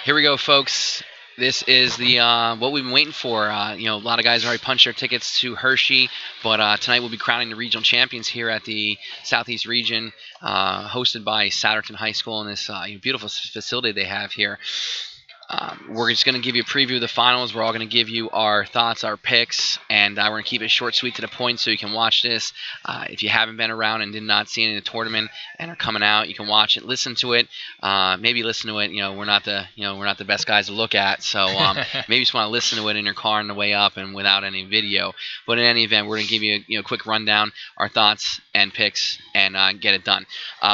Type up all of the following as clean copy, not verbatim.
Here we go, folks. This is the what we've been waiting for. A lot of guys already punched their tickets to Hershey, but tonight we'll be crowning the regional champions here at the Southeast region, hosted by Souderton High School in this beautiful facility they have here. We're just going to give you a preview of the finals. We're all going to give you our thoughts, our picks, and we're going to keep it short, sweet, to the point so you can watch this. If you haven't been around and did not see any of the tournament and are coming out, you can watch it, listen to it, maybe listen to it. We're not the best guys to look at, so maybe you just want to listen to it in your car on the way up and without any video. But in any event, we're going to give you a quick rundown, our thoughts and picks, and get it done.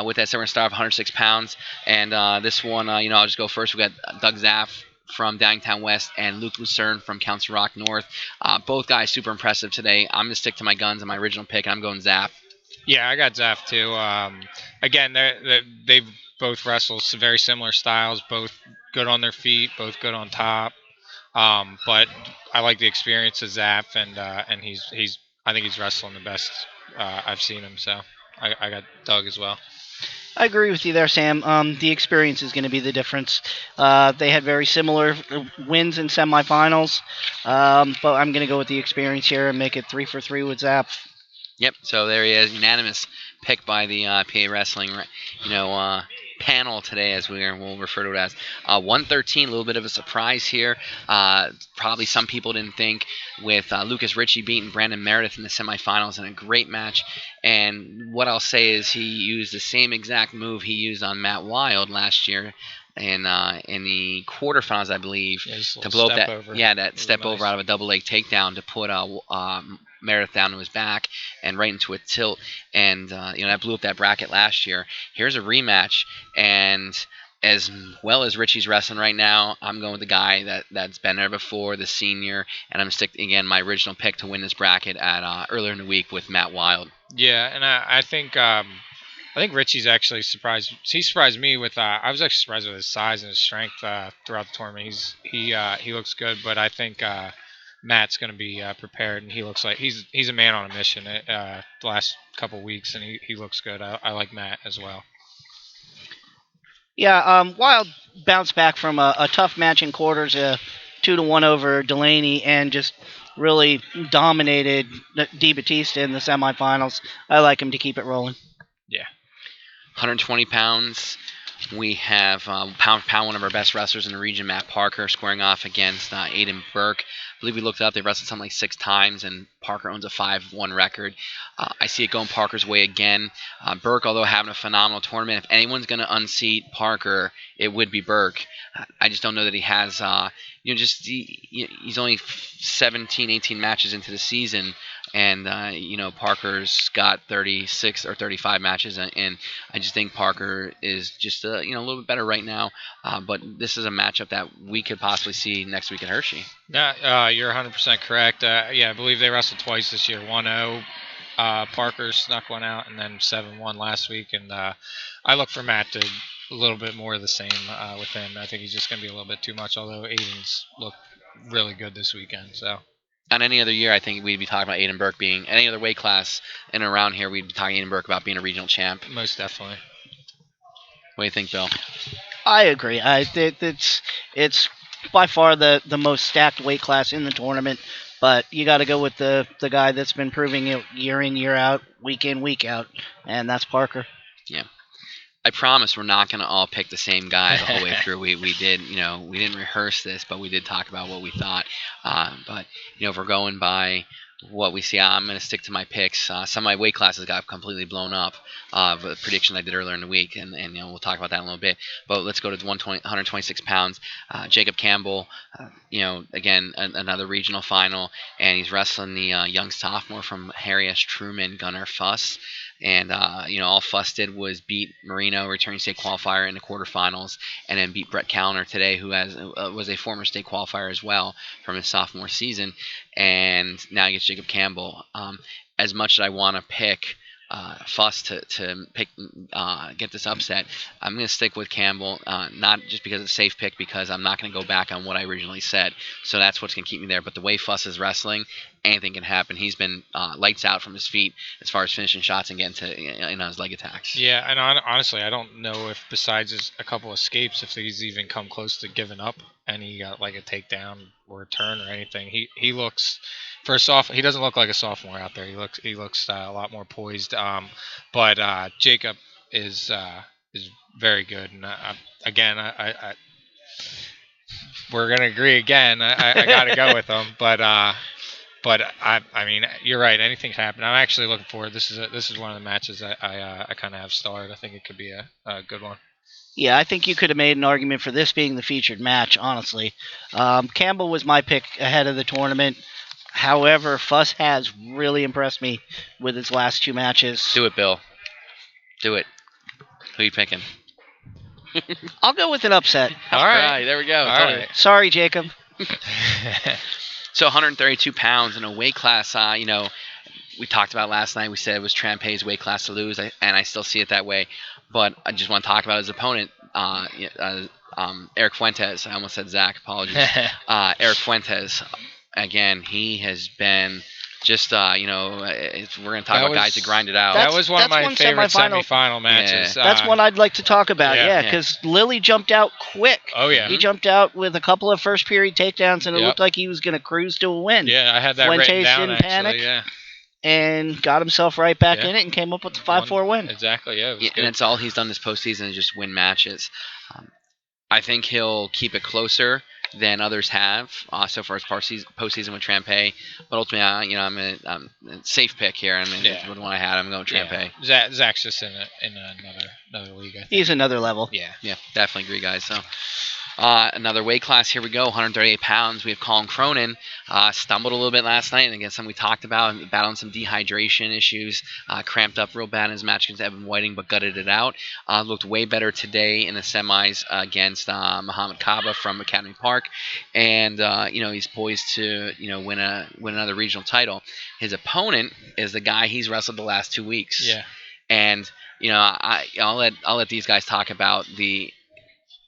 With that said, we're going to start off 106 pounds, and this one, I'll just go first. We got Doug Zaff from Downingtown West and Luke Lucerne from Council Rock North. Both guys super impressive today. I'm going to stick to my guns on my original pick, and I'm going Zaff. Yeah, I got Zaff too. Again, they've both wrestled very similar styles, both good on their feet, both good on top. But I like the experience of Zaff, and he's I think he's wrestling the best I've seen him. So I got Doug as well. I agree with you there, Sam. The experience is going to be the difference. They had very similar wins in semifinals, but I'm going to go with the experience here and make it 3-for-3 with Zapp. Yep. So there he is, unanimous pick by the PA Wrestling, panel today, as we'll refer to it as. 113, a little bit of a surprise here. Probably some people didn't think, with Lucas Ritchie beating Brandon Meredith in the semifinals in a great match. And what I'll say is he used the same exact move he used on Matt Wild last year in the quarterfinals, I believe, to blow up that step over out of a double leg takedown to put Meredith down to his back and right into a tilt, and that blew up that bracket last year. Here's a rematch, and as well as Richie's wrestling right now, I'm going with the guy that's been there before, the senior, and I'm going to stick, again, my original pick to win this bracket at earlier in the week with Matt Wild. Yeah, and I think Richie's actually surprised. He surprised me with. I was actually surprised with his size and his strength throughout the tournament. He looks good, but I think Matt's going to be prepared, and he looks like he's a man on a mission the last couple weeks, and he looks good. I like Matt as well. Yeah, Wild bounced back from a tough match in quarters, 2-1 over Delaney, and just really dominated Di Battista in the semifinals. I like him to keep it rolling. Yeah. 120 pounds. We have pound for pound one of our best wrestlers in the region, Matt Parker, squaring off against Aiden Burke. I believe we looked it up. They wrestled something like 6 times, and Parker owns a 5-1 record. I see it going Parker's way again. Burke, although having a phenomenal tournament, if anyone's going to unseat Parker, it would be Burke. I just don't know that he has, he's only 17, 18 matches into the season, and Parker's got 36 or 35 matches, and I just think Parker is just a little bit better right now. But this is a matchup that we could possibly see next week at Hershey. Yeah, you're 100% correct. I believe they wrestled twice this year. 1-0. Parker snuck one out, and then 7-1 last week. And I look for Matt to a little bit more of the same with him. I think he's just going to be a little bit too much, although Aiden's looked really good this weekend. So. On any other year, I think we'd be talking about Aiden Burke being any other weight class in and around here. We'd be talking Aiden Burke about being a regional champ. Most definitely. What do you think, Bill? I agree. It's by far the most stacked weight class in the tournament, but you got to go with the guy that's been proving it year in, year out, week in, week out, and that's Parker. Yeah. I promise we're not going to all pick the same guy the whole way through. We did, we didn't rehearse this, but we did talk about what we thought. But if we're going by what we see, I'm going to stick to my picks. Some of my weight classes got completely blown up. The prediction I did earlier in the week, and we'll talk about that in a little bit. But let's go to 126 pounds. Jacob Campbell, again, another regional final, and he's wrestling the young sophomore from Harry S. Truman, Gunnar Fuss. And, all Fuss did was beat Marino, returning state qualifier, in the quarterfinals, and then beat Brett Callner today, who was a former state qualifier as well from his sophomore season. And now he gets Jacob Campbell. As much as I want to pick Fuss to get this upset. I'm going to stick with Campbell, not just because it's a safe pick, because I'm not going to go back on what I originally said. So that's what's going to keep me there. But the way Fuss is wrestling, anything can happen. He's been lights out from his feet as far as finishing shots and getting to his leg attacks. Yeah, and honestly, I don't know if besides a couple escapes, if he's even come close to giving up and he got like a takedown or a turn or anything. He looks for a he doesn't look like a sophomore out there. He looks a lot more poised. But Jacob is very good, and again, we're gonna agree again. I got to go with him, but I mean, you're right. Anything can happen. I'm actually looking forward. This is one of the matches I kind of have starred. I think it could be a good one. Yeah, I think you could have made an argument for this being the featured match, honestly. Campbell was my pick ahead of the tournament. However, Fuss has really impressed me with his last two matches. Do it, Bill. Do it. Who are you picking? I'll go with an upset. All right, there we go. All right. Sorry, Jacob. So 132 pounds in a weight class, we talked about last night. We said it was Trampay's weight class to lose, and I still see it that way. But I just want to talk about his opponent, Eric Fuentes. I almost said Zach. Apologies. Eric Fuentes. Again, he has been just, we're going to talk about guys who grind it out. That was one of my favorite semifinal matches. Yeah. That's one I'd like to talk about, because Lilly jumped out quick. Oh, yeah. He jumped out with a couple of first period takedowns, and it looked like he was going to cruise to a win. Yeah, I had that Fuentes written down, didn't actually, panic, and got himself right back in it and came up with a 5-4 win. Exactly, yeah. And it's all he's done this postseason is just win matches. I think he'll keep it closer than others have so far as postseason with Trampay. But ultimately, I'm a safe pick here. I mean, with the one I had, I'm going Trampay. Yeah. Zach's just in another league, I think. He's another level. Yeah, definitely agree, guys. So another weight class. Here we go, 138 pounds. We have Colin Cronin. Stumbled a little bit last night, and again, something we talked about, battling some dehydration issues. Cramped up real bad in his match against Evan Whiting, but gutted it out. Looked way better today in the semis against Muhammad Kaba from Academy Park, and he's poised to win another regional title. His opponent is the guy he's wrestled the last 2 weeks. Yeah, and I'll let these guys talk about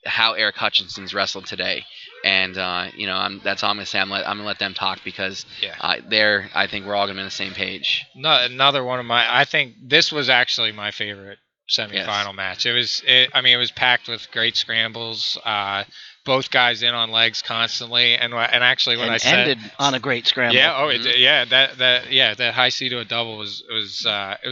how Eric Hutchinson's wrestled today, and that's all I'm gonna say. I'm gonna let them talk because I think we're all gonna be on the same page. Another one of I think this was actually my favorite semifinal match. It was packed with great scrambles. Both guys in on legs constantly, and actually when I said ended on a great scramble. Yeah, that high C to a double was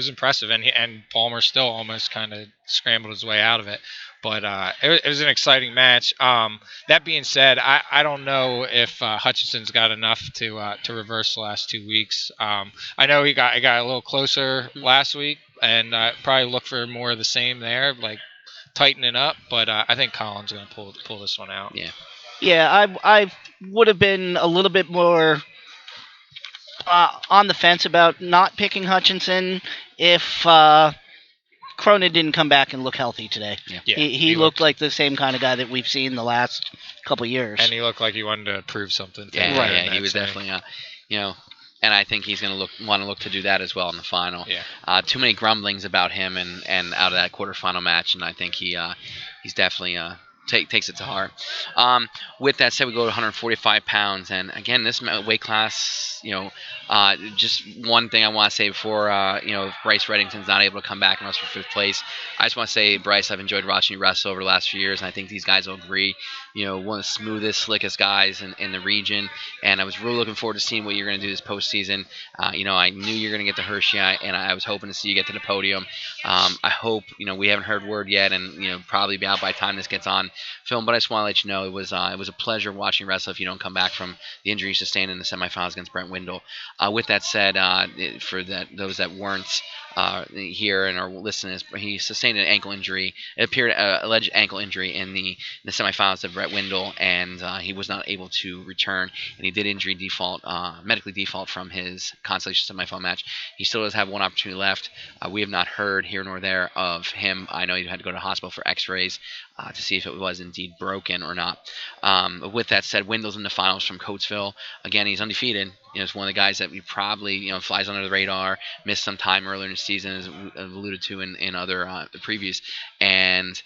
impressive, and Palmer still almost kind of scrambled his way out of it. But it was an exciting match. That being said, I don't know if Hutchinson's got enough to reverse the last 2 weeks. I know he got a little closer last week, and probably look for more of the same there, like tightening up. But I think Colin's going to pull this one out. Yeah, I would have been a little bit more on the fence about not picking Hutchinson if Cronin didn't come back and look healthy today. He looked like the same kind of guy that we've seen the last couple of years. And he looked like he wanted to prove something. Yeah, he was definitely, and I think he's going to want to look to do that as well in the final. Yeah. Too many grumblings about him and out of that quarterfinal match, and I think he's definitely takes it to heart. With that said, we go to 145 pounds, and again, this weight class, just one thing I want to say before, if Bryce Reddington's not able to come back and wrestle for 5th place, I just want to say, Bryce, I've enjoyed watching you wrestle over the last few years, and I think these guys will agree. One of the smoothest, slickest guys in the region, and I was really looking forward to seeing what you're going to do this postseason. I knew you were going to get to Hershey, and I was hoping to see you get to the podium. I hope, we haven't heard word yet, and probably be out by the time this gets on film, but I just want to let you know it was a pleasure watching you wrestle if you don't come back from the injury you sustained in the semifinals against Brent Windle. With that said, for those that weren't here and are listening, he sustained an ankle injury. It appeared alleged ankle injury in the semifinals of Brent Windle, and he was not able to return, and he did medically default from his consolation semifinal match. He still does have one opportunity left. We have not heard here nor there of him. I know he had to go to the hospital for x-rays to see if it was indeed broken or not. With that said, Windle's in the finals from Coatesville. Again, he's undefeated, It's one of the guys that we probably flies under the radar, missed some time earlier in the season, as I've alluded to in other previews, and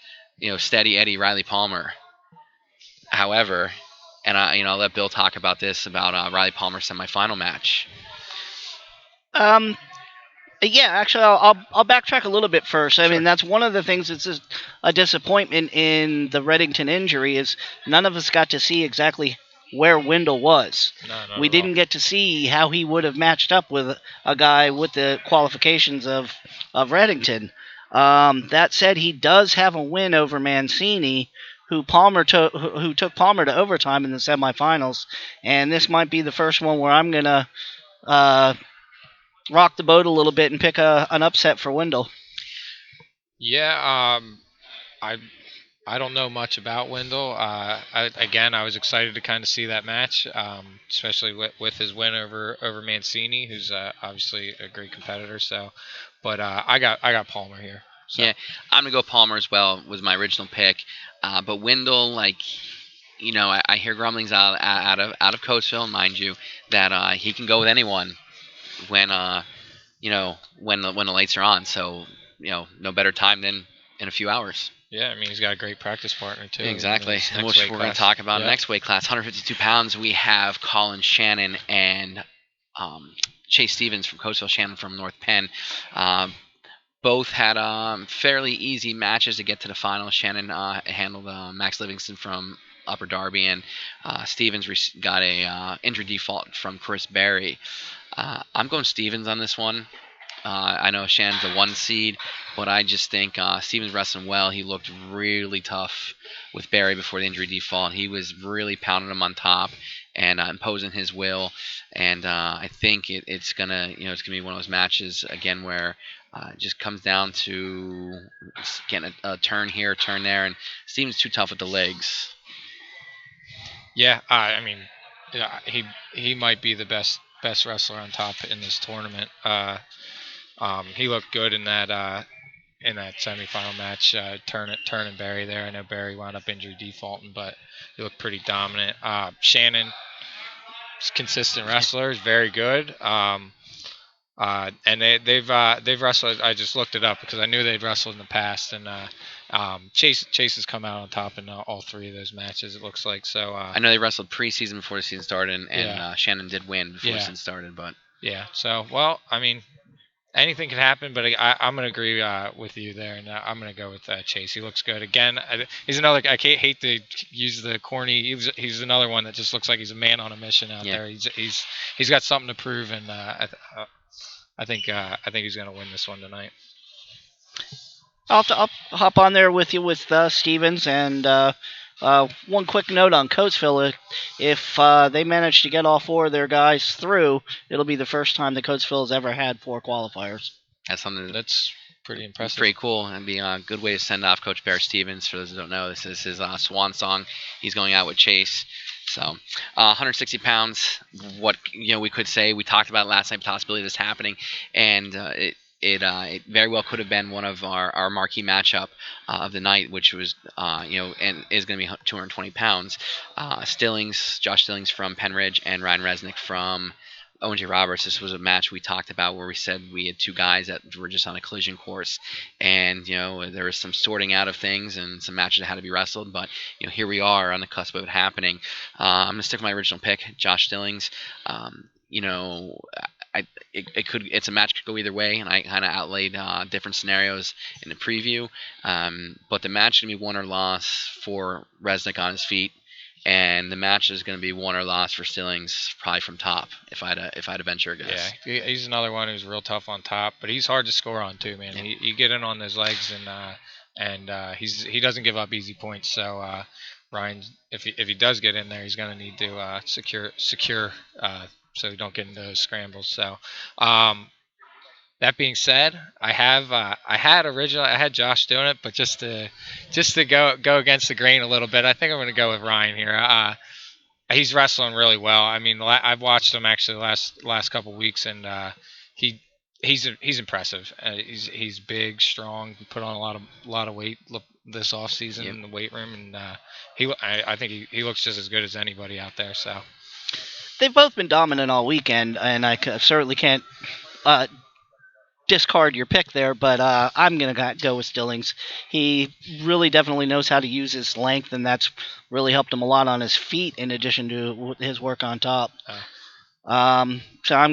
steady Eddie Riley Palmer. However, and I'll let Bill talk about this about Riley Palmer's semifinal match. Um, Yeah, actually, I'll backtrack a little bit first. I Sure. mean, that's one of the things that's just a disappointment in the Reddington injury is none of us got to see exactly where Wendell was. No, not We at all. didn't get to see how he would have matched up with a guy with the qualifications of Reddington. That said, he does have a win over Mancini, who took Palmer to overtime in the semifinals, and this might be the first one where I'm gonna uh, rock the boat a little bit and pick an upset for Wendell. Yeah, I I don't know much about Wendell. I was excited to kind of see that match, especially with his win over Mancini, who's obviously a great competitor. So, but I got Palmer here. So. Yeah, I'm gonna go Palmer as well. Was my original pick, but Wendell, I hear grumblings out of Coatesville, mind you, that he can go with anyone when when the lights are on. So no better time than in a few hours. Yeah, I mean he's got a great practice partner too. Exactly, And which we're going to talk about next weight class, 152 pounds. We have Colin Shannon and Chase Stevens from Coatesville, Shannon from North Penn. Both had fairly easy matches to get to the final. Shannon handled Max Livingston from Upper Darby, and Stevens got a injury default from Chris Berry. I'm going Stevens on this one. I know Shannon's a 1 seed, but I just think Stevens wrestling well. He looked really tough with Barry before the injury default. He was really pounding him on top and imposing his will. And I think it's gonna be one of those matches again where it just comes down to getting a turn here, a turn there, and Stevens too tough with the legs. Yeah, I mean, he might be the best wrestler on top in this tournament. He looked good in that semifinal match, turning Barry there. I know Barry wound up injury defaulting, but he looked pretty dominant. Shannon, consistent wrestler, is very good. And they've wrestled. I just looked it up because I knew they'd wrestled in the past, and Chase has come out on top in all 3 of those matches. It looks like so. I know they wrestled preseason before the season started, and Yeah. Shannon did win before the season started, but yeah. So well, I mean, anything could happen, but I'm going to agree with you there, and I'm going to go with Chase. He looks good. Again, he's another. I hate to use the corny. He's another one that just looks like he's a man on a mission out there. He's got something to prove, and I think he's going to win this one tonight. I'll hop on there with you with Stevens, and one quick note on Coatesville. If they manage to get all 4 of their guys through, it'll be the first time that Coatesville has ever had 4 qualifiers. That's something that's pretty impressive. Pretty cool. It'd be a good way to send off Coach Bear Stevens. For those who don't know, this is his swan song. He's going out with Chase. So, 160 pounds. What we could say. We talked about it last night. Possibility of this happening, and it very well could have been one of our marquee matchup of the night, which was and is going to be 220 pounds. Josh Stillings from Penridge, and Ryan Resnick from Owen J. Roberts. This was a match we talked about where we said we had 2 guys that were just on a collision course, and there was some sorting out of things and some matches that had to be wrestled. But here we are on the cusp of it happening. I'm gonna stick with my original pick, Josh Stillings. It's a match could go either way, and I kind of outlaid different scenarios in the preview. But the match is gonna be won or loss for Resnick on his feet. And the match is going to be won or lost for Stillings, probably from top. If I had to venture a guess. Yeah, he's another one who's real tough on top, but he's hard to score on too, man. Yeah. You get in on those legs, and he doesn't give up easy points. So Ryan, if he does get in there, he's going to need to secure so we don't get into those scrambles. So. That being said, I had Josh doing it, but just to go against the grain a little bit, I think I'm going to go with Ryan here. He's wrestling really well. I mean, I've watched him actually the last couple weeks, and he's impressive. He's big, strong. He put on a lot of weight this off season in the weight room, and I think he looks just as good as anybody out there. So. they've both been dominant all weekend, and I certainly can't uh, discard your pick there, but I'm going to go with Stillings. He really definitely knows how to use his length, and that's really helped him a lot on his feet in addition to his work on top. So I'm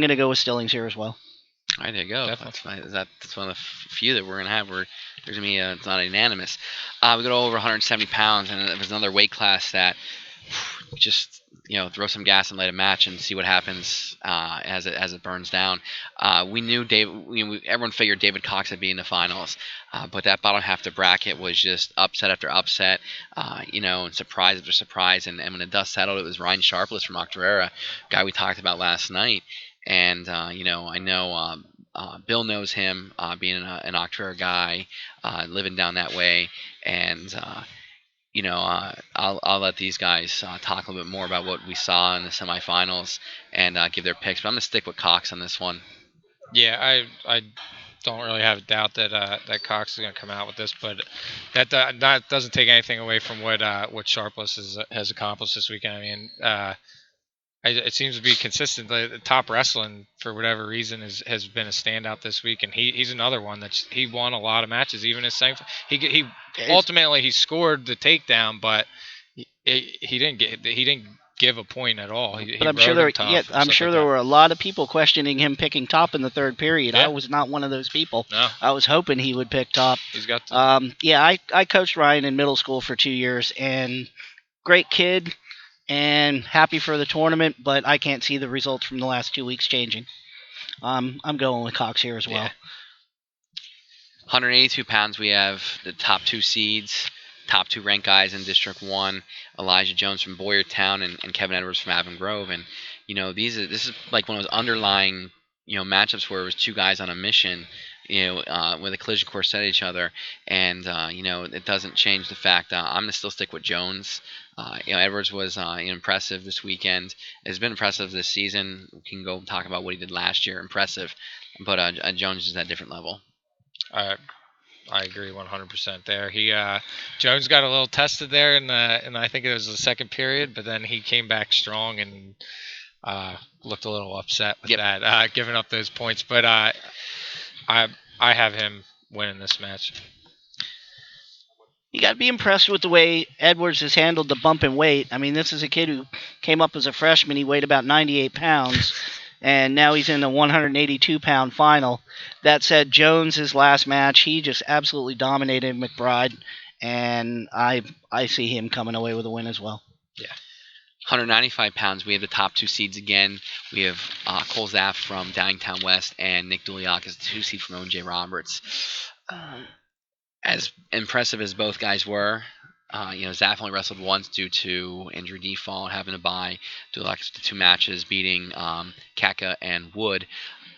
going to go with Stillings here as well. All right, there you go. That's one of the few that we're going to have where there's going to be it's not unanimous. We go over 170 pounds, and there's another weight class that just throw some gas and light a match and see what happens as it burns down. We knew everyone figured David Cox would be in the finals, but that bottom half of the bracket was just upset after upset, and surprise after surprise. And when the dust settled, it was Ryan Sharpless from Octorara, guy we talked about last night. And I know Bill knows him, being an Octorara guy, living down that way, and I'll let these guys talk a little bit more about what we saw in the semifinals and give their picks. But I'm gonna stick with Cox on this one. Yeah, I don't really have a doubt that that Cox is going to come out with this, but that doesn't take anything away from what Sharpless has accomplished this weekend. I mean, it seems to be consistent. The top wrestling, for whatever reason, has been a standout this week, and he's another one that he won a lot of matches, even his second. He ultimately he scored the takedown, but he didn't give a point at all. But I'm sure there were a lot of people questioning him picking top in the third period. Yeah. I was not one of those people. No. I was hoping he would pick top. He's got to. I coached Ryan in middle school for 2 years, and great kid, and happy for the tournament, but I can't see the results from the last 2 weeks changing. I'm going with Cox here as well. Yeah. 182 pounds, we have the top 2 seeds, top 2 ranked guys in District 1, Elijah Jones from Boyertown and Kevin Edwards from Avon Grove. And, this is like one of those underlying, matchups where it was 2 guys on a mission, with a collision course set each other. And, it doesn't change the fact I'm going to still stick with Jones. Edwards was impressive this weekend. It's been impressive this season. We can go talk about what he did last year. Impressive. But Jones is at a different level. I agree 100% there. Jones got a little tested there in I think it was the second period, but then he came back strong and looked a little upset with that, giving up those points. But I have him winning this match. You got to be impressed with the way Edwards has handled the bump in weight. I mean, this is a kid who came up as a freshman. He weighed about 98 pounds. And now he's in the 182-pound final. That said, Jones, his last match, he just absolutely dominated McBride, and I see him coming away with a win as well. Yeah. 195 pounds, we have the top 2 seeds again. We have Cole Zaff from Downingtown West and Nick Duliak as the 2 seed from O.J. Roberts. As impressive as both guys were, Zaff only wrestled once due to injury default, having to bye. Duliak the 2 matches, beating Kaka and Wood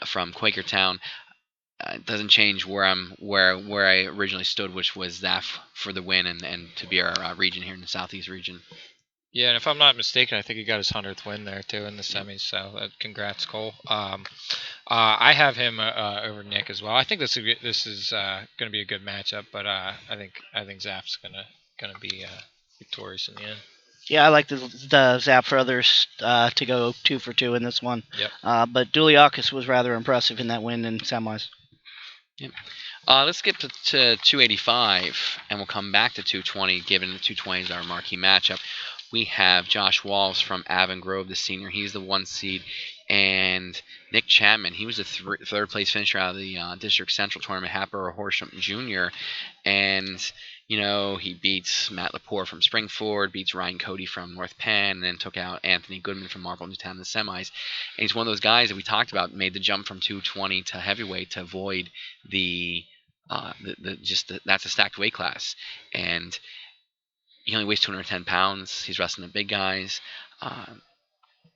from Quakertown. It doesn't change where I originally stood, which was Zaff for the win and to be our region here in the Southeast region. Yeah, and if I'm not mistaken, I think he got his 100th win there too in the semis. So congrats, Cole. I have him over Nick as well. I think this is going to be a good matchup, but I think Zaff's gonna be victorious in the end. Yeah, I like the Zapp brothers to go 2 for 2 in this one. Yep. But Duliakis was rather impressive in that win in semis. Yep. Let's skip to 285, and we'll come back to 220, given the 220 is our marquee matchup. We have Josh Walls from Avon Grove, the senior. He's the 1 seed. And Nick Chapman, he was the third place finisher out of the District Central Tournament, Happer Horsham Jr. And, he beats Matt Lepore from Springford, beats Ryan Cody from North Penn, and then took out Anthony Goodman from Marble Newtown in the semis. And he's one of those guys that we talked about, made the jump from 220 to heavyweight to avoid that's a stacked weight class. And he only weighs 210 pounds. He's wrestling the big guys. I'm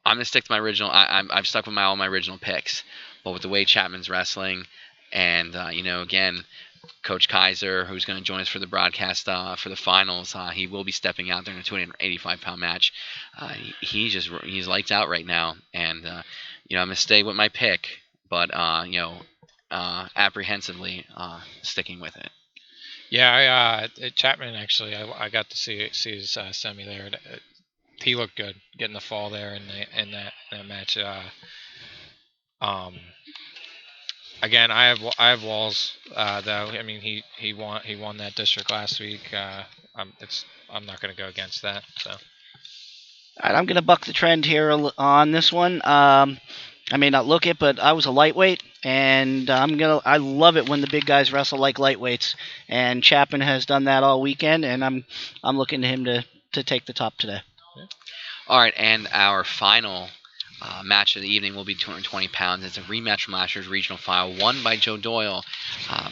going to stick to my original. I've stuck with all my original picks. But with the way Chapman's wrestling and, again, Coach Kaiser, who's going to join us for the broadcast for the finals, he will be stepping out there in a 285-pound match. He's lights out right now. And, I'm going to stay with my pick, but, apprehensively sticking with it. Yeah, Chapman actually, I got to see his semi there. he looked good getting the fall there in that match. Um, Again, I have Walls though. I mean, he won that district last week. I'm not going to go against that. So All right, I'm going to buck the trend here on this one. I may not look it, but I was a lightweight, and I love it when the big guys wrestle like lightweights, and Chapman has done that all weekend, and I'm looking to him to take the top today. All right, and our final match of the evening will be 220 pounds. It's a rematch from last year's regional final, won by Joe Doyle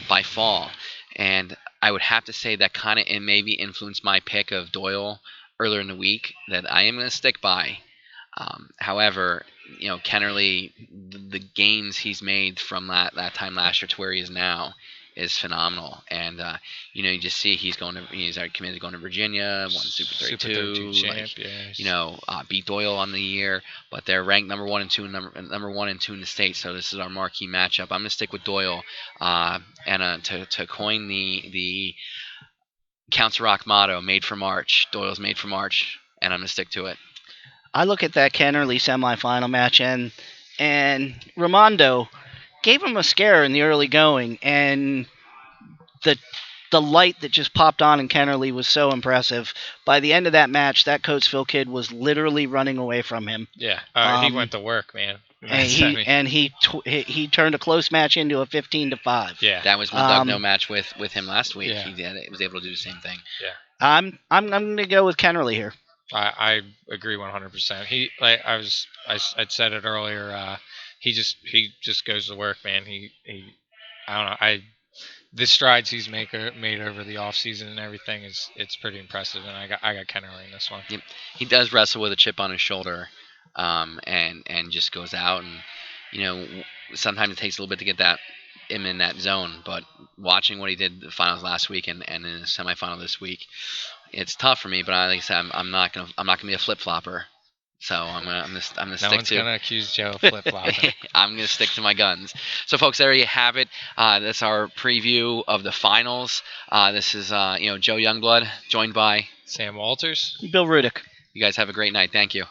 by fall. And I would have to say that kind of maybe influenced my pick of Doyle earlier in the week that I am going to stick by. However, Kennerly, the gains he's made from that time last year to where he is now is phenomenal. And you just see he's committed to going to Virginia, won Super 32, champ, beat Doyle on the year, but they're ranked number 1 and 2, number 1 and 2 in the state. So this is our marquee matchup. I'm gonna stick with Doyle, and to coin the Council Rock motto, "Made for March." Doyle's made for March, and I'm gonna stick to it. I look at that Kennerly semifinal match, and Ramondo gave him a scare in the early going, and the light that just popped on in Kennerly was so impressive. By the end of that match, that Coatesville kid was literally running away from him. Yeah, he went to work, man. And he turned a close match into a 15-5. Yeah, that was Doug No match with him last week. Yeah. He was able to do the same thing. Yeah, I'm going to go with Kennerly here. I agree 100%. I'd said it earlier. He just goes to work, man. I don't know. The strides he's made over the off season and everything it's pretty impressive, and I got Kennerly in this one. Yep. He does wrestle with a chip on his shoulder, and just goes out, and sometimes it takes a little bit to get him in that zone. But watching what he did the finals last week and in the semifinal this week, it's tough for me. But like I said, I'm not gonna be a flip flopper. So I'm gonna stick to. No one's gonna accuse Joe of flip flopping. I'm gonna stick to my guns. So folks, there you have it. That's our preview of the finals. This is Joe Youngblood, joined by Sam Walters, Bill Rudick. You guys have a great night. Thank you.